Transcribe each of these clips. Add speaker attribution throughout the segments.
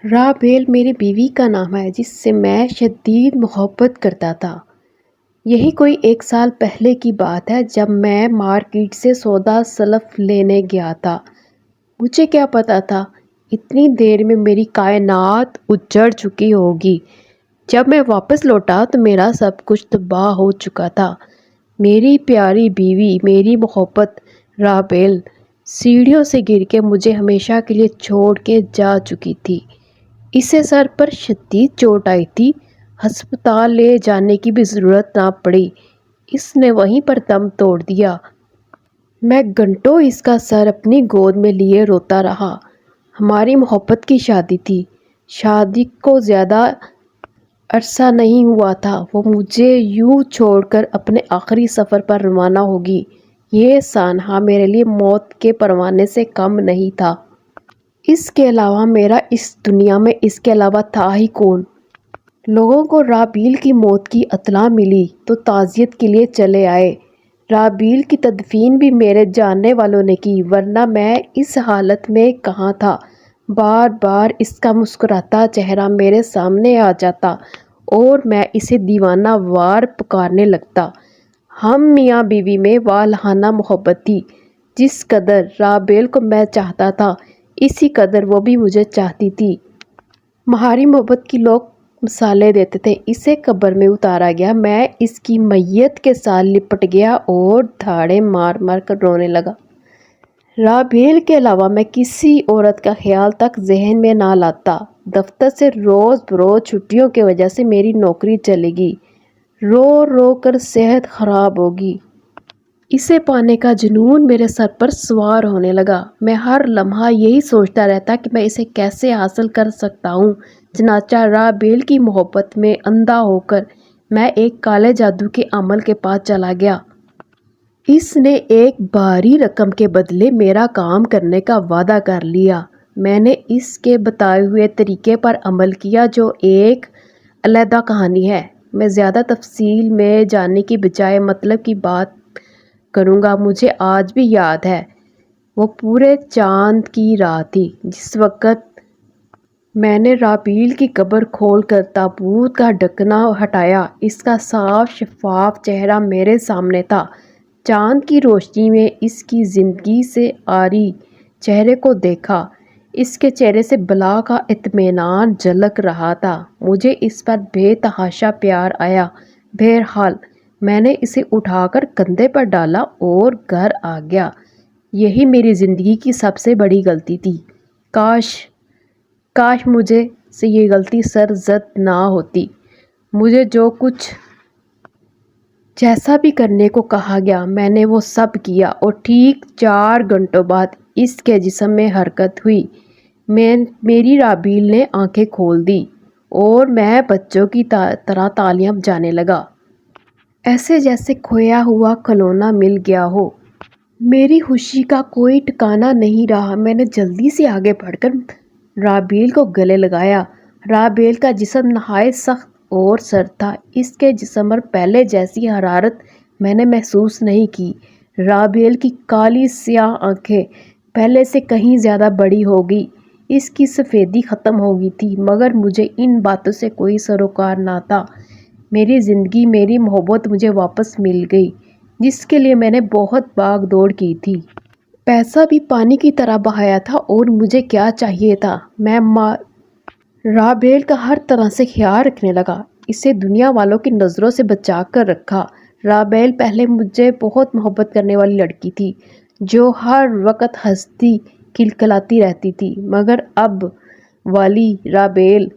Speaker 1: رابیل میری بیوی کا نام ہے جس سے میں شدید محبت کرتا تھا۔ یہی کوئی 1 سال پہلے کی بات ہے جب میں مارکیٹ سے سودا سلف لینے گیا تھا۔ مجھے کیا پتا تھا اتنی دیر میں میری کائنات اجڑ چکی ہوگی۔ جب میں واپس لوٹا تو میرا سب کچھ تباہ ہو چکا تھا۔ میری پیاری بیوی، میری محبت رابیل سیڑھیوں سے گر کے مجھے ہمیشہ کے لیے چھوڑ کے جا چکی تھی۔ اسے سر پر شدید چوٹ آئی تھی۔ ہسپتال لے جانے کی بھی ضرورت نہ پڑی، اس نے وہیں پر دم توڑ دیا۔ میں گھنٹوں اس کا سر اپنی گود میں لیے روتا رہا۔ ہماری محبت کی شادی تھی۔ شادی کو زیادہ عرصہ نہیں ہوا تھا، وہ مجھے یوں چھوڑ کر اپنے آخری سفر پر روانہ ہوگی۔ یہ سانحہ میرے لیے موت کے پروانے سے کم نہیں تھا۔ اس کے علاوہ میرا اس دنیا میں اس کے علاوہ تھا ہی کون؟ لوگوں کو رابیل کی موت کی اطلاع ملی تو تعزیت کے لیے چلے آئے۔ رابیل کی تدفین بھی میرے جاننے والوں نے کی، ورنہ میں اس حالت میں کہاں تھا؟ بار بار اس کا مسکراتا چہرہ میرے سامنے آ جاتا اور میں اسے دیوانہ وار پکارنے لگتا۔ ہم میاں بیوی میں والہانہ محبت تھی۔ جس قدر رابیل کو میں چاہتا تھا اسی قدر وہ بھی مجھے چاہتی تھی۔ مہاری محبت کی لوگ مثالیں دیتے تھے۔ اسے قبر میں اتارا گیا، میں اس کی میت کے ساتھ لپٹ گیا اور دھاڑے مار مار کر رونے لگا۔ رابیل کے علاوہ میں کسی عورت کا خیال تک ذہن میں نہ لاتا۔ دفتر سے روز بروز چھٹیوں کی وجہ سے میری نوکری چلے گی، رو رو کر صحت خراب ہوگی۔ اسے پانے کا جنون میرے سر پر سوار ہونے لگا۔ میں ہر لمحہ یہی سوچتا رہتا کہ میں اسے کیسے حاصل کر سکتا ہوں۔ چنانچہ رابیل کی محبت میں اندھا ہو کر میں ایک کالے جادو کے عمل کے پاس چلا گیا۔ اس نے ایک بھاری رقم کے بدلے میرا کام کرنے کا وعدہ کر لیا۔ میں نے اس کے بتائے ہوئے طریقے پر عمل کیا جو ایک علیحدہ کہانی ہے۔ میں زیادہ تفصیل میں جانے کی بجائے مطلب کی بات کروں گا۔ مجھے آج بھی یاد ہے وہ پورے چاند کی رات تھی جس وقت میں نے رابیل کی قبر کھول کر تابوت کا ڈھکنا ہٹایا۔ اس کا صاف شفاف چہرہ میرے سامنے تھا۔ چاند کی روشنی میں اس کی زندگی سے عاری چہرے کو دیکھا۔ اس کے چہرے سے بلا کا اطمینان جھلک رہا تھا۔ مجھے اس پر بے تحاشا پیار آیا۔ بہرحال میں نے اسے اٹھا کر کندھے پر ڈالا اور گھر آ گیا۔ یہی میری زندگی کی سب سے بڑی غلطی تھی۔ کاش مجھے سے یہ غلطی سرزد نہ ہوتی۔ مجھے جو کچھ جیسا بھی کرنے کو کہا گیا میں نے وہ سب کیا، اور ٹھیک 4 گھنٹوں بعد اس کے جسم میں حرکت ہوئی۔ میری رابیل نے آنکھیں کھول دی اور میں بچوں کی طرح تالیاں بجانے لگا، ایسے جیسے کھویا ہوا کھلونا مل گیا ہو۔ میری خوشی کا کوئی ٹھکانہ نہیں رہا۔ میں نے جلدی سے آگے بڑھ کر رابیل کو گلے لگایا۔ رابیل کا جسم نہایت سخت اور سرد تھا۔ اس کے جسم پر پہلے جیسی حرارت میں نے محسوس نہیں کی۔ رابیل کی کالی سیاہ آنکھیں پہلے سے کہیں زیادہ بڑی ہو گئی۔ اس کی سفیدی ختم ہو گئی تھی، مگر مجھے ان باتوں سے کوئی سروکار نہ تھا۔ میری زندگی، میری محبت مجھے واپس مل گئی، جس کے لیے میں نے بہت بھاگ دوڑ کی تھی۔ پیسہ بھی پانی کی طرح بہایا تھا، اور مجھے کیا چاہیے تھا؟ میں رابیل کا ہر طرح سے خیال رکھنے لگا، اسے دنیا والوں کی نظروں سے بچا کر رکھا۔ رابیل پہلے مجھے بہت محبت کرنے والی لڑکی تھی جو ہر وقت ہنستی کھلکھلاتی رہتی تھی، مگر اب والی رابیل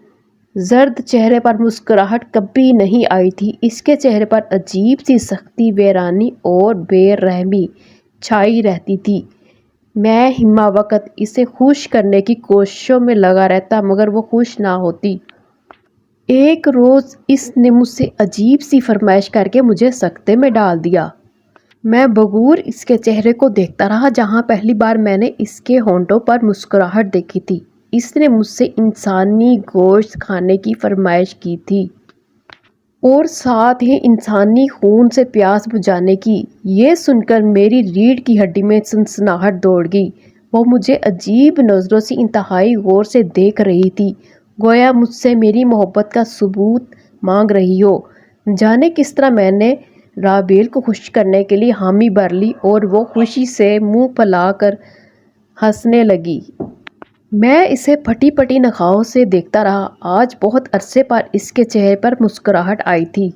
Speaker 1: زرد چہرے پر مسکراہٹ کبھی نہیں آئی تھی۔ اس کے چہرے پر عجیب سی سختی، ویرانی اور بے رحمی چھائی رہتی تھی۔ میں ہمہ وقت اسے خوش کرنے کی کوششوں میں لگا رہتا، مگر وہ خوش نہ ہوتی۔ ایک روز اس نے مجھ سے عجیب سی فرمائش کر کے مجھے سکتے میں ڈال دیا۔ میں بغور اس کے چہرے کو دیکھتا رہا جہاں پہلی بار میں نے اس کے ہونٹوں پر مسکراہٹ دیکھی تھی۔ اس نے مجھ سے انسانی گوشت کھانے کی فرمائش کی تھی، اور ساتھ ہی انسانی خون سے پیاس بجھانے کی۔ یہ سن کر میری ریڑھ کی ہڈی میں سنسناہٹ دوڑ گئی۔ وہ مجھے عجیب نظروں سے انتہائی غور سے دیکھ رہی تھی، گویا مجھ سے میری محبت کا ثبوت مانگ رہی ہو۔ جانے کس طرح میں نے رابیل کو خوش کرنے کے لیے حامی بھر لی اور وہ خوشی سے منہ پھیلا کر ہنسنے لگی۔ میں اسے پھٹی پھٹی نگاہوں سے دیکھتا رہا۔ آج بہت عرصے پر اس کے چہرے پر مسکراہٹ آئی تھی۔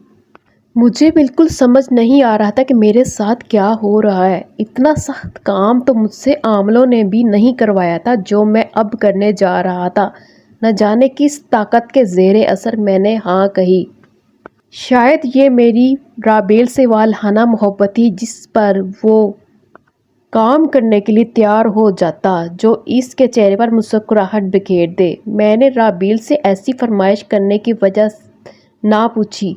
Speaker 1: مجھے بالکل سمجھ نہیں آ رہا تھا کہ میرے ساتھ کیا ہو رہا ہے۔ اتنا سخت کام تو مجھ سے عاملوں نے بھی نہیں کروایا تھا جو میں اب کرنے جا رہا تھا۔ نہ جانے کس طاقت کے زیر اثر میں نے ہاں کہی۔ شاید یہ میری رابیل سے والہانہ محبت تھی جس پر وہ کام کرنے کے لیے تیار ہو جاتا جو اس کے چہرے پر مسکراہٹ بکھیر دے۔ میں نے رابیل سے ایسی فرمائش کرنے کی وجہ نہ پوچھی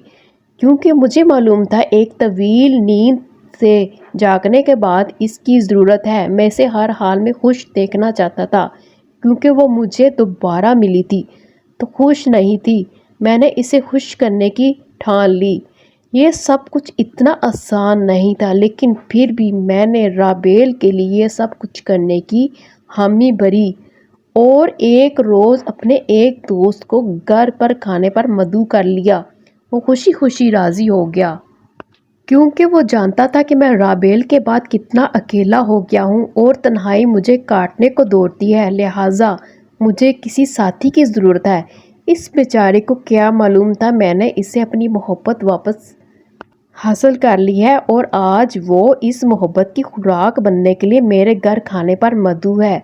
Speaker 1: کیونکہ مجھے معلوم تھا ایک طویل نیند سے جاگنے کے بعد اس کی ضرورت ہے۔ میں اسے ہر حال میں خوش دیکھنا چاہتا تھا کیونکہ وہ مجھے دوبارہ ملی تھی تو خوش نہیں تھی۔ میں نے اسے خوش کرنے کی ٹھان لی۔ یہ سب کچھ اتنا آسان نہیں تھا لیکن پھر بھی میں نے رابیل کے لیے یہ سب کچھ کرنے کی حامی بھری اور ایک روز اپنے ایک دوست کو گھر پر کھانے پر مدعو کر لیا۔ وہ خوشی خوشی راضی ہو گیا کیونکہ وہ جانتا تھا کہ میں رابیل کے بعد کتنا اکیلا ہو گیا ہوں اور تنہائی مجھے کاٹنے کو دوڑتی ہے، لہٰذا مجھے کسی ساتھی کی ضرورت ہے۔ اس بیچارے کو کیا معلوم تھا میں نے اسے اپنی محبت واپس حاصل کر لی ہے اور آج وہ اس محبت کی خوراک بننے کے لیے میرے گھر کھانے پر مدعو ہے۔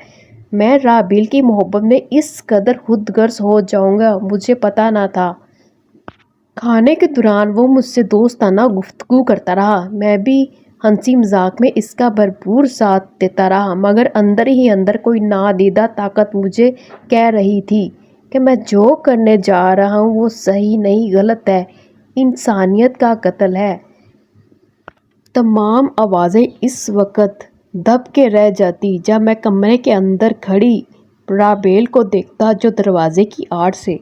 Speaker 1: میں رابیل کی محبت میں اس قدر خود غرض ہو جاؤں گا مجھے پتہ نہ تھا۔ کھانے کے دوران وہ مجھ سے دوستانہ گفتگو کرتا رہا، میں بھی ہنسی مذاق میں اس کا بھرپور ساتھ دیتا رہا، مگر اندر ہی اندر کوئی نادیدہ طاقت مجھے کہہ رہی تھی کہ میں جو کرنے جا رہا ہوں وہ صحیح نہیں، غلط ہے، انسانیت کا قتل ہے۔ تمام آوازیں اس وقت دب کے رہ جاتی جب میں کمرے کے اندر کھڑی رابیل کو دیکھتا جو دروازے کی آڑ سے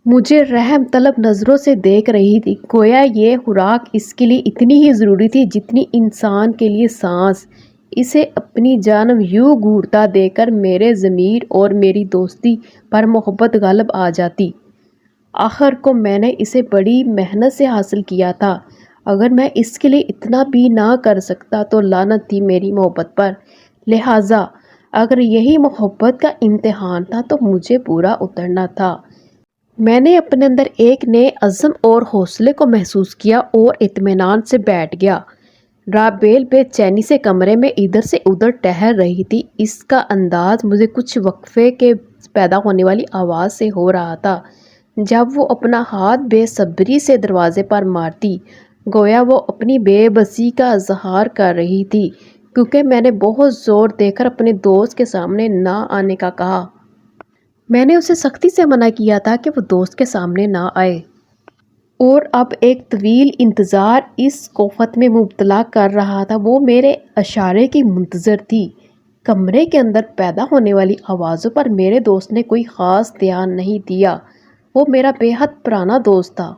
Speaker 1: مجھے رحم طلب نظروں سے دیکھ رہی تھی، گویا یہ خوراک اس کے لیے اتنی ہی ضروری تھی جتنی انسان کے لیے سانس۔ اسے اپنی جانب یوں گھورتا دیکھ کر میرے ضمیر اور میری دوستی پر محبت غالب آ جاتی۔ آخر کو میں نے اسے بڑی محنت سے حاصل کیا تھا، اگر میں اس کے لیے اتنا بھی نہ کر سکتا تو لعنت تھی میری محبت پر، لہٰذا اگر یہی محبت کا امتحان تھا تو مجھے پورا اترنا تھا۔ میں نے اپنے اندر ایک نئے عزم اور حوصلے کو محسوس کیا اور اطمینان سے بیٹھ گیا۔ رابیل بے چینی سے کمرے میں ادھر سے ادھر ٹہل رہی تھی، اس کا انداز مجھے کچھ وقفے کے پیدا ہونے والی آواز سے ہو رہا تھا جب وہ اپنا ہاتھ بے صبری سے دروازے پر مارتی، گویا وہ اپنی بے بسی کا اظہار کر رہی تھی کیونکہ میں نے بہت زور دے کر اپنے دوست کے سامنے نہ آنے کا کہا۔ میں نے اسے سختی سے منع کیا تھا کہ وہ دوست کے سامنے نہ آئے اور اب ایک طویل انتظار اس کوفت میں مبتلا کر رہا تھا۔ وہ میرے اشارے کی منتظر تھی۔ کمرے کے اندر پیدا ہونے والی آوازوں پر میرے دوست نے کوئی خاص دھیان نہیں دیا۔ وہ میرا بے حد پرانا دوست تھا۔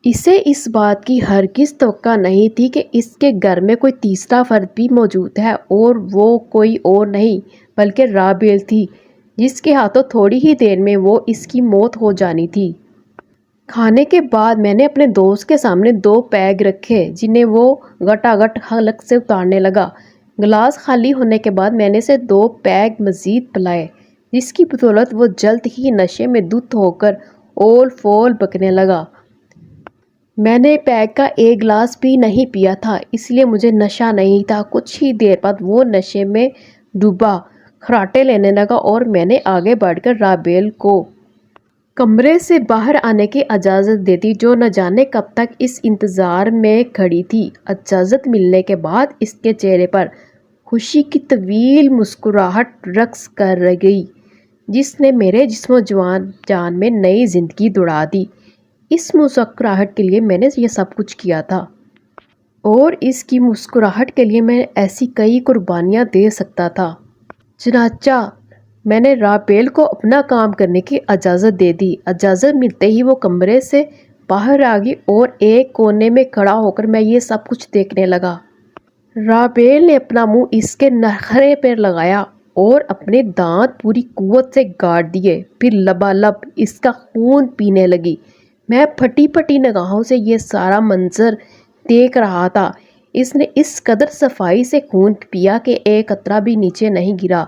Speaker 1: اسے اس بات کی ہرگز توقع نہیں تھی کہ اس کے گھر میں کوئی تیسرا فرد بھی موجود ہے اور وہ کوئی اور نہیں بلکہ رابیل تھی جس کے ہاتھوں تھوڑی ہی دیر میں وہ اس کی موت ہو جانی تھی۔ کھانے کے بعد میں نے اپنے دوست کے سامنے 2 پیگ رکھے جنہیں وہ گٹاگٹ حلق سے اتارنے لگا۔ گلاس خالی ہونے کے بعد میں نے اسے 2 پیگ مزید پلائے جس کی بدولت وہ جلد ہی نشے میں دھت ہو کر اول فول بکنے لگا۔ میں نے پیگ کا ایک گلاس بھی نہیں پیا تھا اس لیے مجھے نشہ نہیں تھا۔ کچھ ہی دیر بعد وہ نشے میں ڈوبا خراٹے لینے لگا اور میں نے آگے بڑھ کر رابیل کو کمرے سے باہر آنے کی اجازت دے دی جو نہ جانے کب تک اس انتظار میں کھڑی تھی۔ اجازت ملنے کے بعد اس کے چہرے پر خوشی کی طویل مسکراہٹ رقص کر گئی جس نے میرے جسم و جان میں نئی زندگی دوڑا دی۔ اس مسکراہٹ کے لیے میں نے یہ سب کچھ کیا تھا اور اس کی مسکراہٹ کے لیے میں ایسی کئی قربانیاں دے سکتا تھا۔ چنانچہ میں نے رابیل کو اپنا کام کرنے کی اجازت دے دی۔ اجازت ملتے ہی وہ کمرے سے باہر آ گئی اور ایک کونے میں کھڑا ہو کر میں یہ سب کچھ دیکھنے لگا۔ رابیل نے اپنا منہ اس کے نخرے پر لگایا اور اپنے دانت پوری قوت سے گاڑ دیے، پھر لبالب اس کا خون پینے لگی۔ میں پھٹی پھٹی نگاہوں سے یہ سارا منظر دیکھ رہا تھا۔ اس نے اس قدر صفائی سے خون پیا کہ ایک قطرہ بھی نیچے نہیں گرا۔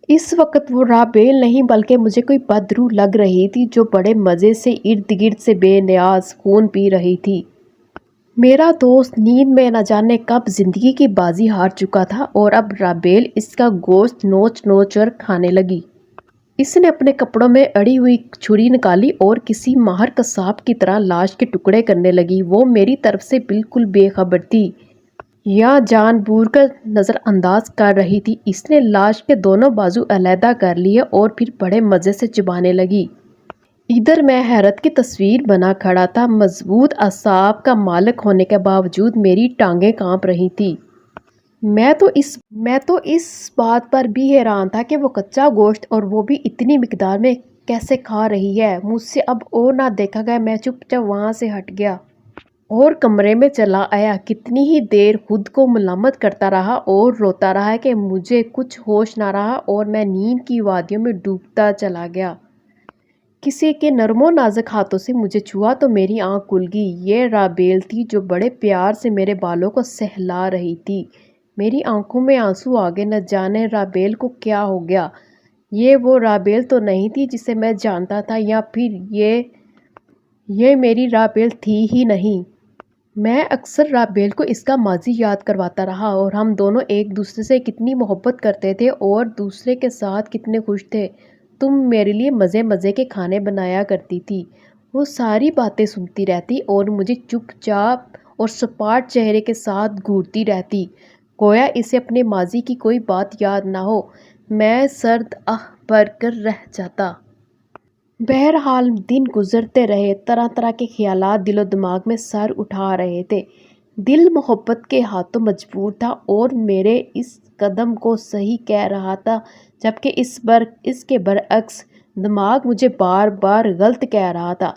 Speaker 1: اس وقت وہ رابیل نہیں بلکہ مجھے کوئی بدروح لگ رہی تھی جو بڑے مزے سے ارد گرد سے بے نیاز خون پی رہی تھی۔ میرا دوست نیند میں نہ جانے کب زندگی کی بازی ہار چکا تھا اور اب رابیل اس کا گوشت نوچ نوچ کر کھانے لگی۔ اس نے اپنے کپڑوں میں اڑی ہوئی چھری نکالی اور کسی ماہر قصاب کی طرح لاش کے ٹکڑے کرنے لگی۔ وہ میری طرف سے بالکل بے خبر تھی یا جان بوجھ کر نظر انداز کر رہی تھی۔ اس نے لاش کے دونوں بازو علیحدہ کر لیے اور پھر بڑے مزے سے چبانے لگی۔ ادھر میں حیرت کی تصویر بنا کھڑا تھا۔ مضبوط اعصاب کا مالک ہونے کے باوجود میری ٹانگیں کانپ رہی تھیں۔ میں تو اس بات پر بھی حیران تھا کہ وہ کچا گوشت اور وہ بھی اتنی مقدار میں کیسے کھا رہی ہے۔ مجھ سے اب اور نہ دیکھا گیا۔ میں چپ چاپ وہاں سے ہٹ گیا اور کمرے میں چلا آیا۔ کتنی ہی دیر خود کو ملامت کرتا رہا اور روتا رہا کہ مجھے کچھ ہوش نہ رہا اور میں نیند کی وادیوں میں ڈوبتا چلا گیا۔ کسی کے نرم و نازک ہاتھوں سے مجھے چھوا تو میری آنکھ کھل گئی۔ یہ رابیل تھی جو بڑے پیار سے میرے بالوں کو سہلا رہی تھی۔ میری آنکھوں میں آنسو آ گئے۔ نہ جانے رابیل کو کیا ہو گیا۔ یہ وہ رابیل تو نہیں تھی جسے میں جانتا تھا، یا پھر یہ میری رابیل تھی ہی نہیں۔ میں اکثر رابیل کو اس کا ماضی یاد کرواتا رہا اور ہم دونوں ایک دوسرے سے کتنی محبت کرتے تھے اور دوسرے کے ساتھ کتنے خوش تھے۔ تم میرے لیے مزے مزے کے کھانے بنایا کرتی تھی۔ وہ ساری باتیں سنتی رہتی اور مجھے چپ چاپ اور سپاٹ چہرے کے ساتھ گھورتی رہتی، گویا اسے اپنے ماضی کی کوئی بات یاد نہ ہو۔ میں سرد آہ بھر کر رہ جاتا۔ بہرحال دن گزرتے رہے۔ طرح طرح کے خیالات دل و دماغ میں سر اٹھا رہے تھے۔ دل محبت کے ہاتھوں مجبور تھا اور میرے اس قدم کو صحیح کہہ رہا تھا، جبکہ اس کے برعکس دماغ مجھے بار بار غلط کہہ رہا تھا۔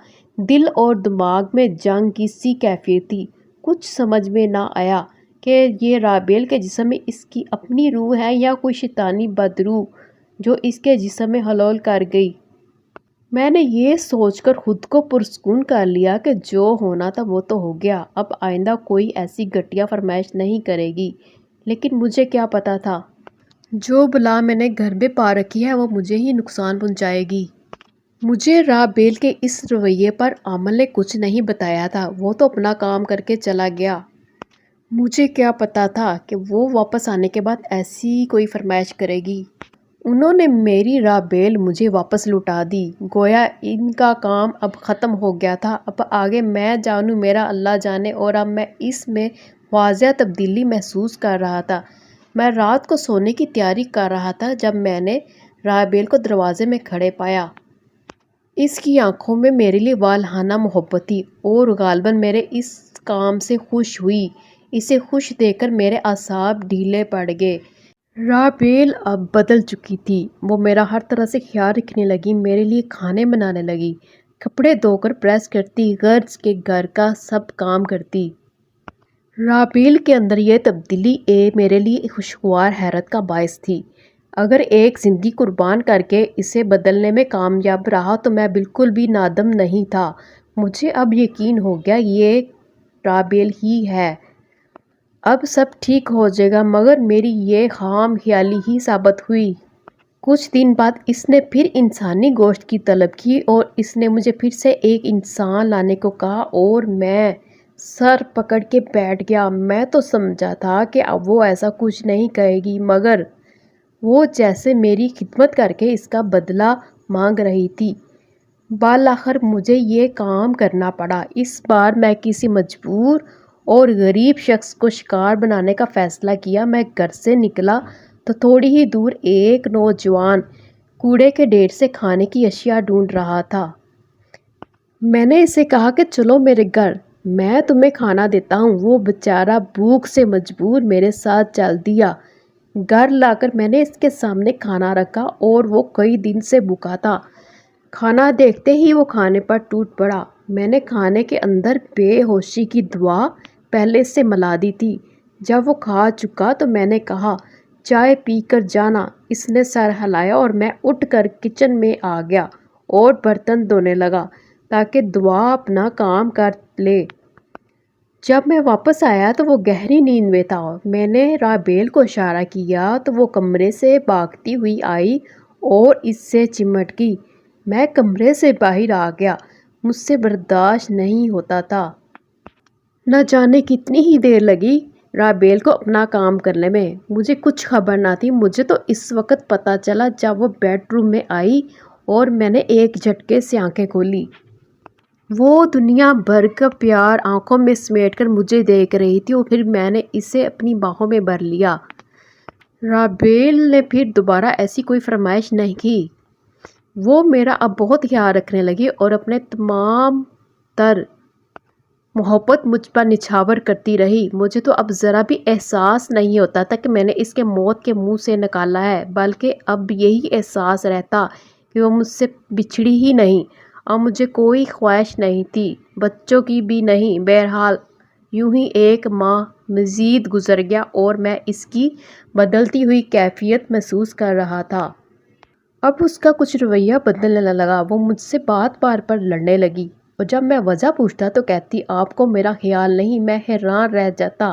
Speaker 1: دل اور دماغ میں جنگ کی سی کیفیت تھی۔ کچھ سمجھ میں نہ آیا کہ یہ رابیل کے جسم میں اس کی اپنی روح ہے یا کوئی شیطانی بدروح جو اس کے جسم میں حلول کر گئی۔ میں نے یہ سوچ کر خود کو پرسکون کر لیا کہ جو ہونا تھا وہ تو ہو گیا۔ اب آئندہ کوئی ایسی گھٹیا فرمائش نہیں کرے گی۔ لیکن مجھے کیا پتا تھا، جو بلا میں نے گھر میں پا رکھی ہے وہ مجھے ہی نقصان پہنچائے گی۔ مجھے رابیل کے اس رویے پر عامل نے کچھ نہیں بتایا تھا۔ وہ تو اپنا کام کر کے چلا گیا۔ مجھے کیا پتا تھا کہ وہ واپس آنے کے بعد ایسی کوئی فرمائش کرے گی۔ انہوں نے میری رابیل مجھے واپس لوٹا دی، گویا ان کا کام اب ختم ہو گیا تھا۔ اب آگے میں جانوں میرا اللہ جانے، اور اب میں اس میں واضح تبدیلی محسوس کر رہا تھا۔ میں رات کو سونے کی تیاری کر رہا تھا جب میں نے رابیل کو دروازے میں کھڑے پایا۔ اس کی آنکھوں میں میرے لیے والہانہ محبت تھی اور غالباً میرے اس کام سے خوش ہوئی۔ اسے خوش دیکھ کر میرے اعصاب ڈھیلے پڑ گئے۔ رابیل اب بدل چکی تھی۔ وہ میرا ہر طرح سے خیال رکھنے لگی، میرے لیے کھانے بنانے لگی، کپڑے دھو کر پریس کرتی، غرض کے گھر کا سب کام کرتی۔ رابیل کے اندر یہ تبدیلی میرے لیے خوشگوار حیرت کا باعث تھی۔ اگر ایک زندگی قربان کر کے اسے بدلنے میں کامیاب رہا تو میں بالکل بھی نادم نہیں تھا۔ مجھے اب یقین ہو گیا یہ رابیل ہی ہے۔ اب سب ٹھیک ہو جائے گا، مگر میری یہ خام خیالی ہی ثابت ہوئی۔ کچھ دن بعد اس نے پھر انسانی گوشت کی طلب کی اور اس نے مجھے پھر سے ایک انسان لانے کو کہا اور میں سر پکڑ کے بیٹھ گیا۔ میں تو سمجھا تھا کہ اب وہ ایسا کچھ نہیں کہے گی، مگر وہ جیسے میری خدمت کر کے اس کا بدلہ مانگ رہی تھی۔ بالآخر مجھے یہ کام کرنا پڑا۔ اس بار میں کسی مجبور اور غریب شخص کو شکار بنانے کا فیصلہ کیا۔ میں گھر سے نکلا تو تھوڑی ہی دور ایک نوجوان کوڑے کے ڈھیر سے کھانے کی اشیاء ڈھونڈ رہا تھا۔ میں نے اسے کہا کہ چلو میرے گھر، میں تمہیں کھانا دیتا ہوں۔ وہ بیچارہ بھوک سے مجبور میرے ساتھ چل دیا۔ گھر لا کر میں نے اس کے سامنے کھانا رکھا اور وہ کئی دن سے بھوکا تھا۔ کھانا دیکھتے ہی وہ کھانے پر ٹوٹ پڑا۔ میں نے کھانے کے اندر بے ہوشی کی دوا پہلے سے ملا دی تھی۔ جب وہ کھا چکا تو میں نے کہا، چائے پی کر جانا۔ اس نے سر ہلایا اور میں اٹھ کر کچن میں آ گیا اور برتن دھونے لگا تاکہ دعا اپنا کام کر لے۔ جب میں واپس آیا تو وہ گہری نیند میں تھا۔ میں نے رابیل کو اشارہ کیا تو وہ کمرے سے بھاگتی ہوئی آئی اور اس سے چمٹ گئی۔ میں کمرے سے باہر آ گیا۔ مجھ سے برداشت نہیں ہوتا تھا۔ نہ جانے کتنی ہی دیر لگی رابیل کو اپنا کام کرنے میں۔ مجھے کچھ خبر نہ تھی۔ مجھے تو اس وقت پتہ چلا جب وہ بیڈ روم میں آئی اور میں نے ایک جھٹکے سے آنکھیں کھولیں۔ وہ دنیا بھر کا پیار آنکھوں میں سمیٹ کر مجھے دیکھ رہی تھی اور پھر میں نے اسے اپنی باہوں میں بھر لیا۔ رابیل نے پھر دوبارہ ایسی کوئی فرمائش نہیں کی۔ وہ میرا اب بہت خیال رکھنے لگی اور اپنے تمام تر محبت مجھ پر نچھاور کرتی رہی۔ مجھے تو اب ذرا بھی احساس نہیں ہوتا تھا کہ میں نے اس کے موت کے منہ سے نکالا ہے، بلکہ اب یہی احساس رہتا کہ وہ مجھ سے بچھڑی ہی نہیں۔ اب مجھے کوئی خواہش نہیں تھی، بچوں کی بھی نہیں۔ بہرحال یوں ہی ایک ماہ مزید گزر گیا اور میں اس کی بدلتی ہوئی کیفیت محسوس کر رہا تھا۔ اب اس کا کچھ رویہ بدلنے لگا۔ وہ مجھ سے بات بار پر لڑنے لگی اور جب میں وجہ پوچھتا تو کہتی آپ کو میرا خیال نہیں۔ میں حیران رہ جاتا۔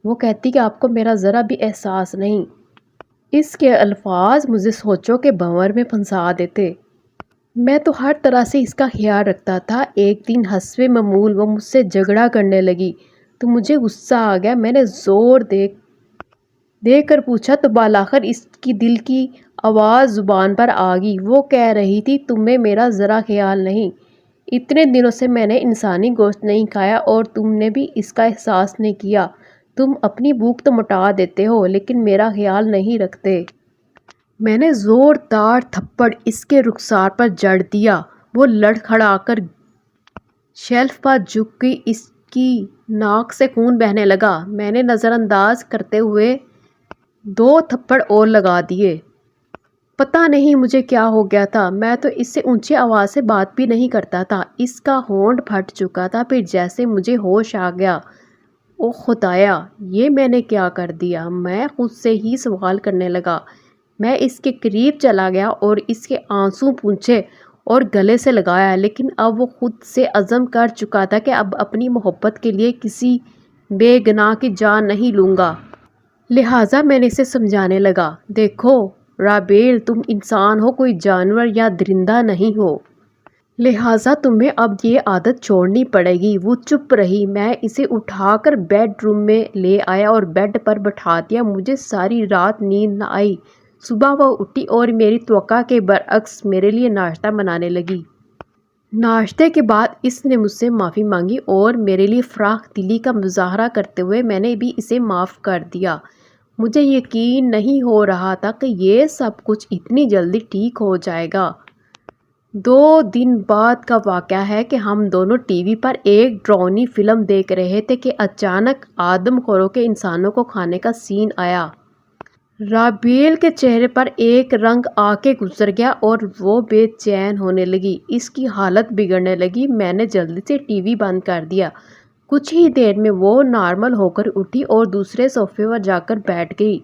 Speaker 1: وہ کہتی کہ آپ کو میرا ذرا بھی احساس نہیں۔ اس کے الفاظ مجھے سوچوں کے بھنور میں پھنسا دیتے۔ میں تو ہر طرح سے اس کا خیال رکھتا تھا۔ ایک دن حسب معمول وہ مجھ سے جھگڑا کرنے لگی تو مجھے غصہ آ گیا۔ میں نے زور دے کر پوچھا تو بالآخر اس کی دل کی آواز زبان پر آ گئی۔ وہ کہہ رہی تھی تمہیں میرا ذرا خیال نہیں۔ اتنے دنوں سے میں نے انسانی گوشت نہیں کھایا اور تم نے بھی اس کا احساس نہیں کیا۔ تم اپنی بھوک تو مٹا دیتے ہو لیکن میرا خیال نہیں رکھتے۔ میں نے زوردار تھپڑ اس کے رخسار پر جڑ دیا۔ وہ لڑکھڑا کر شیلف پر جھک گئی۔ اس کی ناک سے خون بہنے لگا۔ میں نے نظر انداز کرتے ہوئے 2 تھپڑ اور لگا دیے۔ پتہ نہیں مجھے کیا ہو گیا تھا۔ میں تو اس سے اونچی آواز سے بات بھی نہیں کرتا تھا۔ اس کا ہونٹ پھٹ چکا تھا۔ پھر جیسے مجھے ہوش آ گیا۔ او خدایا، یہ میں نے کیا کر دیا؟ میں خود سے ہی سوال کرنے لگا۔ میں اس کے قریب چلا گیا اور اس کے آنسو پونچھے اور گلے سے لگایا، لیکن اب وہ خود سے عزم کر چکا تھا کہ اب اپنی محبت کے لیے کسی بے گناہ کی جان نہیں لوں گا۔ لہٰذا میں نے اسے سمجھانے لگا، دیکھو رابیل، تم انسان ہو، کوئی جانور یا درندہ نہیں ہو۔ لہٰذا تمہیں اب یہ عادت چھوڑنی پڑے گی۔ وہ چپ رہی۔ میں اسے اٹھا کر بیڈ روم میں لے آیا اور بیڈ پر بٹھا دیا۔ مجھے ساری رات نیند نہ آئی۔ صبح وہ اٹھی اور میری توقع کے برعکس میرے لیے ناشتہ بنانے لگی۔ ناشتے کے بعد اس نے مجھ سے معافی مانگی اور میرے لیے فراخ دلی کا مظاہرہ کرتے ہوئے میں نے بھی اسے معاف کر دیا۔ مجھے یقین نہیں ہو رہا تھا کہ یہ سب کچھ اتنی جلدی ٹھیک ہو جائے گا۔ 2 دن بعد کا واقعہ ہے کہ ہم دونوں ٹی وی پر ایک ڈراؤنی فلم دیکھ رہے تھے کہ اچانک آدم خوروں کے انسانوں کو کھانے کا سین آیا۔ رابیل کے چہرے پر ایک رنگ آ کے گزر گیا اور وہ بے چین ہونے لگی۔ اس کی حالت بگڑنے لگی۔ میں نے جلدی سے ٹی وی بند کر دیا۔ کچھ ہی دیر میں وہ نارمل ہو کر اٹھی اور دوسرے صوفے پر جا کر بیٹھ گئی۔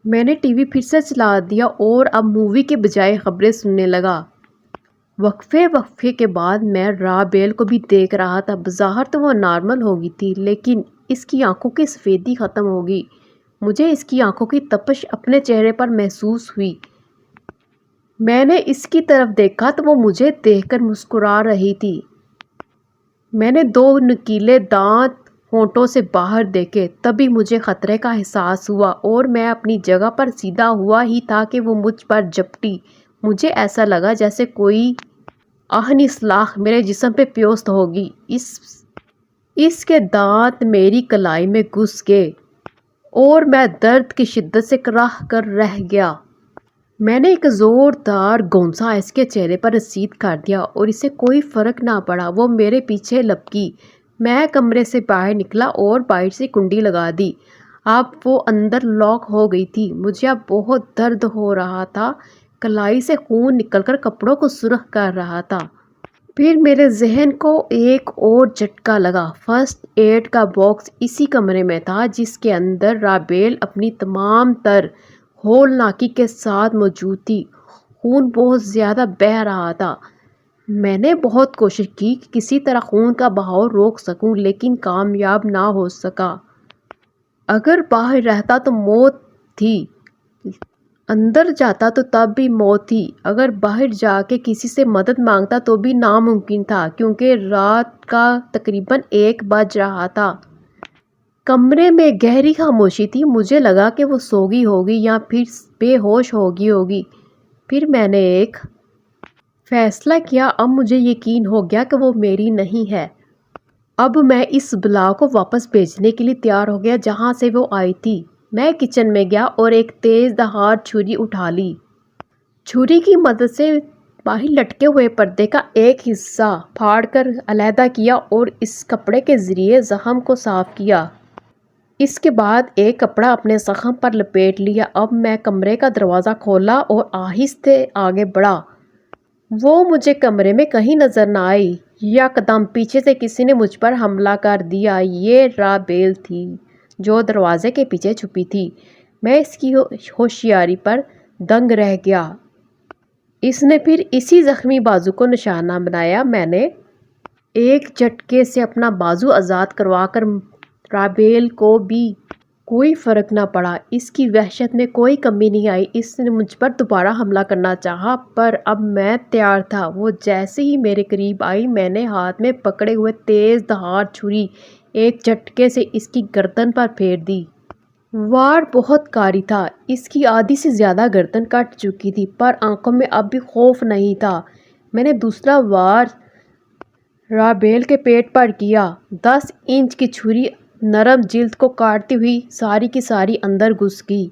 Speaker 1: میں نے ٹی وی پھر سے چلا دیا اور اب مووی کے بجائے خبریں سننے لگا۔ وقفے کے بعد میں رابیل کو بھی دیکھ رہا تھا۔ بظاہر تو وہ نارمل ہو گئی تھی لیکن اس کی آنکھوں کی سفیدی ختم ہو گئی۔ مجھے اس کی آنکھوں کی تپش اپنے چہرے پر محسوس ہوئی۔ میں نے اس کی طرف دیکھا تو وہ مجھے دیکھ کر مسکرا رہی تھی۔ میں نے 2 نکیلے دانت ہونٹوں سے باہر دیکھے۔ تبھی مجھے خطرے کا احساس ہوا اور میں اپنی جگہ پر سیدھا ہوا ہی تھا کہ وہ مجھ پر جھپٹی۔ مجھے ایسا لگا جیسے کوئی آہنی سلاخ میرے جسم پہ پیوست ہوگی۔ اس کے دانت میری کلائی میں گھس گئے اور میں درد کی شدت سے کراہ کر رہ گیا۔ میں نے ایک زوردار گھونسا اس کے چہرے پر رسید کر دیا اور اسے کوئی فرق نہ پڑا۔ وہ میرے پیچھے لپکی۔ میں کمرے سے باہر نکلا اور باہر سے کنڈی لگا دی۔ اب وہ اندر لاک ہو گئی تھی۔ مجھے اب بہت درد ہو رہا تھا۔ کلائی سے خون نکل کر کپڑوں کو سرخ کر رہا تھا۔ پھر میرے ذہن کو ایک اور جھٹکا لگا۔ فرسٹ ایڈ کا باکس اسی کمرے میں تھا جس کے اندر رابیل اپنی تمام تر ہولناکی کے ساتھ موجود تھی۔ خون بہت زیادہ بہہ رہا تھا۔ میں نے بہت کوشش کی کہ کسی طرح خون کا بہاؤ روک سکوں لیکن کامیاب نہ ہو سکا۔ اگر باہر رہتا تو موت تھی، اندر جاتا تو تب بھی موت تھی، اگر باہر جا کے کسی سے مدد مانگتا تو بھی ناممکن تھا کیونکہ رات کا تقریباً 1 بج رہا تھا۔ کمرے میں گہری خاموشی تھی۔ مجھے لگا کہ وہ سو گئی ہوگی یا پھر بے ہوش ہو گئی ہوگی۔ پھر میں نے ایک فیصلہ کیا۔ اب مجھے یقین ہو گیا کہ وہ میری نہیں ہے۔ اب میں اس بلا کو واپس بھیجنے کے لیے تیار ہو گیا جہاں سے وہ آئی تھی۔ میں کچن میں گیا اور ایک تیز دھار چھری اٹھا لی۔ چھری کی مدد سے باہر لٹکے ہوئے پردے کا ایک حصہ پھاڑ کر علیحدہ کیا اور اس کپڑے کے ذریعے زخم کو صاف کیا۔ اس کے بعد ایک کپڑا اپنے زخم پر لپیٹ لیا۔ اب میں کمرے کا دروازہ کھولا اور آہستہ آگے بڑھا۔ وہ مجھے کمرے میں کہیں نظر نہ آئی۔ یکدم پیچھے سے کسی نے مجھ پر حملہ کر دیا۔ یہ رابیل تھی جو دروازے کے پیچھے چھپی تھی۔ میں اس کی ہوشیاری پر دنگ رہ گیا۔ اس نے پھر اسی زخمی بازو کو نشانہ بنایا۔ میں نے ایک جھٹکے سے اپنا بازو آزاد کروا کر رابیل کو بھی کوئی فرق نہ پڑا۔ اس کی وحشت میں کوئی کمی نہیں آئی۔ اس نے مجھ پر دوبارہ حملہ کرنا چاہا پر اب میں تیار تھا۔ وہ جیسے ہی میرے قریب آئی میں نے ہاتھ میں پکڑے ہوئے تیز دھار چھری ایک جھٹکے سے اس کی گردن پر پھیر دی۔ وار بہت کاری تھا۔ اس کی آدھی سے زیادہ گردن کٹ چکی تھی پر آنکھوں میں اب بھی خوف نہیں تھا۔ میں نے دوسرا وار رابیل کے پیٹ پر کیا۔ 10 انچ کی چھری نرم جلد کو کاٹتی ہوئی ساری کی ساری اندر گھس گئی۔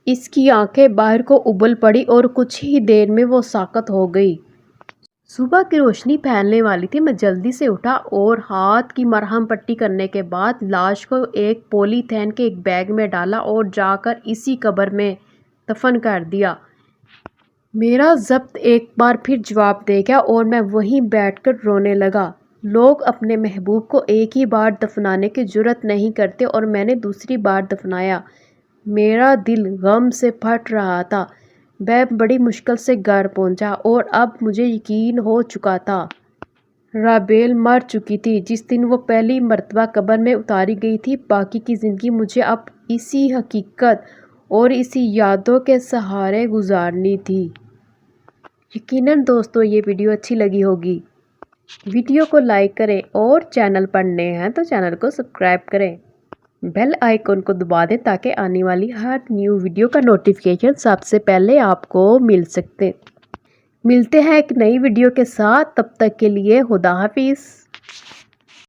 Speaker 1: اس کی آنکھیں باہر کو ابل پڑی اور کچھ ہی دیر میں وہ ساکت ہو گئی۔ صبح کی روشنی پھیلنے والی تھی۔ میں جلدی سے اٹھا اور ہاتھ کی مرہم پٹی کرنے کے بعد لاش کو ایک پولی تھین کے ایک بیگ میں ڈالا اور جا کر اسی قبر میں دفن کر دیا۔ میرا ضبط ایک بار پھر جواب دے گیا اور میں وہیں بیٹھ کر رونے لگا۔ لوگ اپنے محبوب کو ایک ہی بار دفنانے کی جرات نہیں کرتے اور میں نے دوسری بار دفنایا۔ میرا دل غم سے پھٹ رہا تھا۔ میں بڑی مشکل سے گھر پہنچا اور اب مجھے یقین ہو چکا تھا رابیل مر چکی تھی جس دن وہ پہلی مرتبہ قبر میں اتاری گئی تھی۔ باقی کی زندگی مجھے اب اسی حقیقت اور اسی یادوں کے سہارے گزارنی تھی۔ یقیناً دوستو یہ ویڈیو اچھی لگی ہوگی۔ ویڈیو کو لائک کریں اور چینل پر نئے ہیں تو چینل کو سبسکرائب کریں۔ بیل آئیکن کو دبا دیں تاکہ آنے والی ہر نیو ویڈیو کا نوٹیفیکیشن سب سے پہلے آپ کو مل سکتے۔ ملتے ہیں ایک نئی ویڈیو کے ساتھ، تب تک کے لیے خدا حافظ۔